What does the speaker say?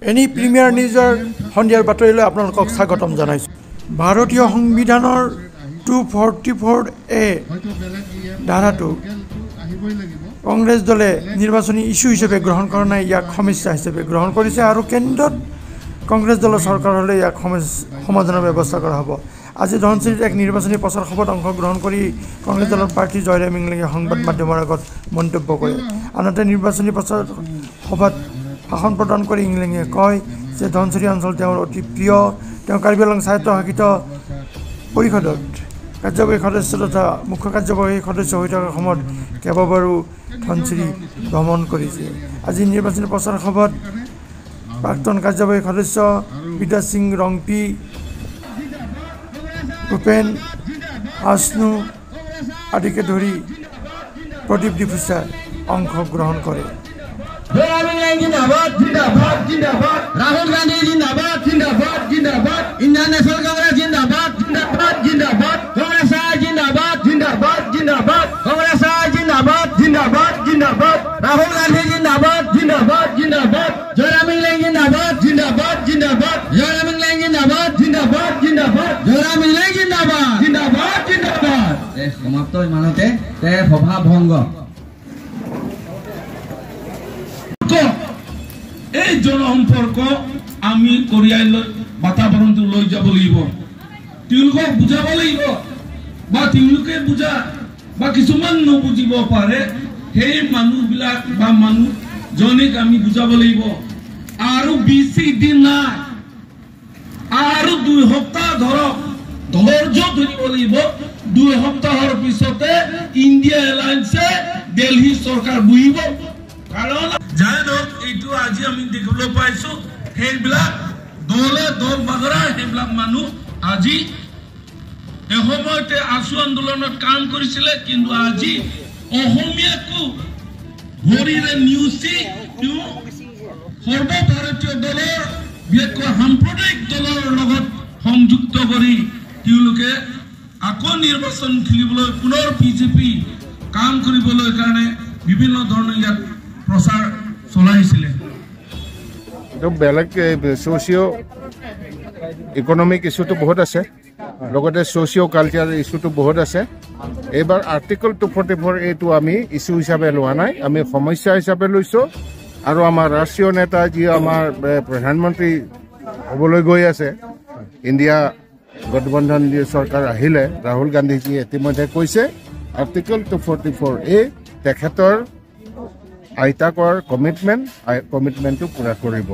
Any premier নিউজৰ সন্ধিয়াৰ বাতৰিলৈ আপোনালোকক স্বাগতম জনাইছোঁ। ভাৰতীয় সংবিধানৰ 244A ধাৰাটো কংগ্ৰেছ দলে নিৰ্বাচনী ইস্যু হিচাপে গ্ৰহণ কৰা নাই, ইয়াক সমস্যা হিচাপে গ্ৰহণ কৰিছে আৰু কেন্দ্ৰত কংগ্ৰেছ দলৰ চৰকাৰ হ'লে ইয়াক সমাধানৰ ব্যৱস্থা কৰা হ'ব। আজি ধনচিৰিত এক নিৰ্বাচনী প্ৰচাৰ সভাত অংশগ্ৰহণ কৰি কংগ্ৰেছ দলৰ প্ৰাৰ্থী জয়ৰাম ইংলিঙে সংবাদ মাধ্যমৰ আগত মন্তব্য কৰে। আনহাতে নিৰ্বাচনী প্ৰচাৰ সভাত ভাষণ প্ৰদান কৰি ইংলিঙে কয় যে ধনচিৰি অঞ্চল তেওঁৰ অতি প্ৰিয়। তেওঁ কাৰ্বি আংলং স্বায়ত্তশাসিত পৰিষদত কাৰ্যবাহী সদস্য তথা মুখ্য কাৰ্যবাহী সদস্য হৈ থকাৰ সময়ত কেইবাবাৰো ধনচিৰি ভ্ৰমণ কৰিছে। আজি নিৰ্বাচনী প্ৰচাৰ সভাত প্ৰাক্তন কাৰ্যবাহী সদস্য বিদ্যা সিং ৰংপি, ভূপেন হাসনু আদিকে ধৰি প্ৰদীপ ডিফুচা অংশগ্ৰহণ কৰে। राहुल गांधी जिंदाबाद जिंदाबाद जिंदाबाद इंडियन नेशनल कांग्रेस जिंदाबाद जिंदाबाद जिंदाबाद कांग्रेस जिंदाबाद जिंदाबाद जिंदाबाद कांग्रेस जिंदाबाद जिंदाबाद जिंदाबाद राहुल गांधी जिंदाबाद जिंदाबाद जिंदाबाद जयराम इंगलैंड जिंदाबाद जिंदाबाद जिंदाबाद जयराम इंगलैंड जिंदाबाद जिंदाबाद जिंदाबाद जयराम इंगलैंड जिंदाबाद जिंदाबाद जिंदाबाद समाप्त ইমানতে সভা ভংগ। এই জনসম্পৰ্ক আমি কঢ়িয়াই বাতাবৰণটো লৈ যাব লাগিব, তেওঁলোকক বুজাব লাগিব বা তেওঁলোকে বুজা বা কিছুমান নুবুজিব পাৰে সেই মানুহবিলাক বা মানুহজনীক আমি বুজাব লাগিব। আৰু বেছি দিন নাই, আৰু 2 সপ্তাহ ধৰক ধৈৰ্য ধৰিব লাগিব। 2 সপ্তাহৰ পিছতে ইণ্ডিয়া এলায়েন্সে দিল্লী চৰকাৰ বহিব। কাৰণ যাই ধৰক এইটো আজি আমি দেখিবলৈ পাইছো সেইবিলাক দলে দল বাগৰা সেইবিলাক মানুহ আজি এসময়তে আছু আন্দোলনত কাম কৰিছিলে, কিন্তু আজি অসমীয়াকো ভৰিৰে নিউচি সৰ্বভাৰতীয় দলৰ বিশেষকৈ সাম্প্ৰদায়িক দলৰ লগত সংযুক্ত কৰি তেওঁলোকে আকৌ নিৰ্বাচন খেলিবলৈ পুনৰ বিজেপি কাম কৰিবলৈ কাৰণে বিভিন্ন ধৰণৰ ইয়াত প্ৰচাৰ চলাইছিলে। বেলেগ ছ'চিঅ' ইকনমিক ইছ্যুটো বহুত আছে, লগতে ছ'চিঅ' কালচাৰ ইছ্যুটো বহুত আছে। এইবাৰ আৰ্টিকল 244A আমি ইছ্যু হিচাপে লোৱা নাই, আমি সমস্যা হিচাপে লৈছোঁ। আৰু আমাৰ ৰাষ্ট্ৰীয় নেতা যি আমাৰ প্ৰধানমন্ত্ৰী হ'বলৈ গৈ আছে, ইণ্ডিয়া গঠবন্ধন চৰকাৰ আহিলে ৰাহুল গান্ধীজীয়ে ইতিমধ্যে কৈছে আৰ্টিকল 244A তেখেতৰ আইতাকৰ কমিটমেণ্টটো পূৰা কৰিব।